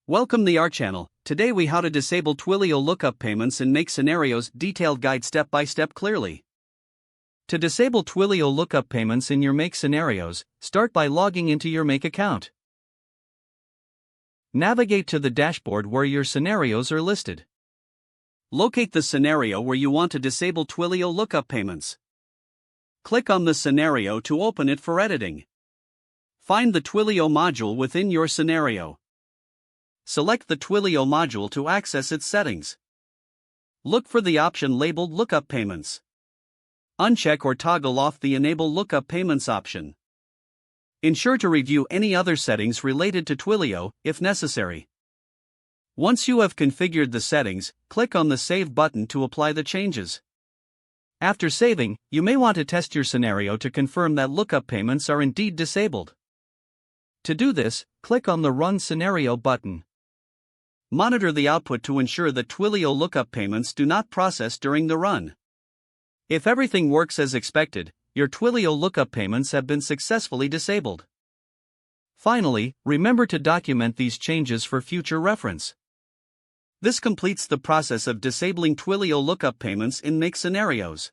Welcome to our channel. Today we how to disable Twilio lookup payments and make scenarios detailed guide step by step clearly. To disable Twilio lookup payments in your Make scenarios, start by logging into your Make account. Navigate to the dashboard where your scenarios are listed. Locate the scenario where you want to disable Twilio lookup payments. Click on the scenario to open it for editing. Find the Twilio module within your scenario. Select the Twilio module to access its settings. Look for the option labeled Lookup Payments. Uncheck or toggle off the Enable Lookup Payments option. Ensure to review any other settings related to Twilio, if necessary. Once you have configured the settings, click on the Save button to apply the changes. After saving, you may want to test your scenario to confirm that lookup payments are indeed disabled. To do this, click on the Run Scenario button. Monitor the output to ensure that Twilio lookup payments do not process during the run. If everything works as expected, your Twilio lookup payments have been successfully disabled. Finally, remember to document these changes for future reference. This completes the process of disabling Twilio lookup payments in Make scenarios.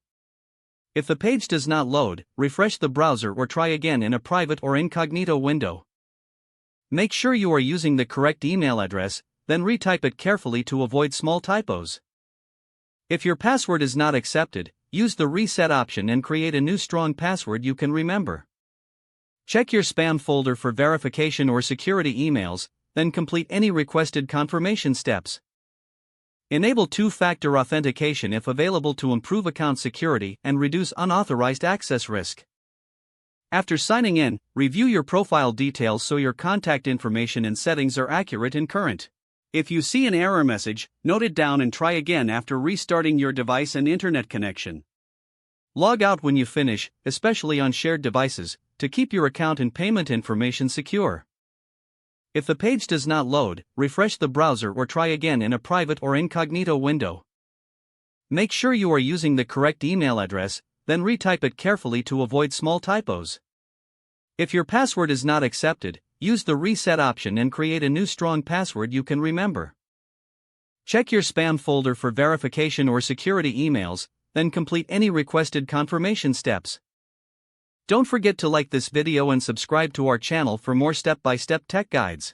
If the page does not load, refresh the browser or try again in a private or incognito window. Make sure you are using the correct email address, then retype it carefully to avoid small typos. If your password is not accepted, use the Reset option and create a new strong password you can remember. Check your spam folder for verification or security emails, then complete any requested confirmation steps. Enable two-factor authentication if available to improve account security and reduce unauthorized access risk. After signing in, review your profile details so your contact information and settings are accurate and current. If you see an error message, note it down and try again after restarting your device and internet connection. Log out when you finish, especially on shared devices, to keep your account and payment information secure. If the page does not load, refresh the browser or try again in a private or incognito window. Make sure you are using the correct email address, then retype it carefully to avoid small typos. If your password is not accepted, use the Reset option and create a new strong password you can remember. Check your spam folder for verification or security emails, then complete any requested confirmation steps. Don't forget to like this video and subscribe to our channel for more step-by-step tech guides.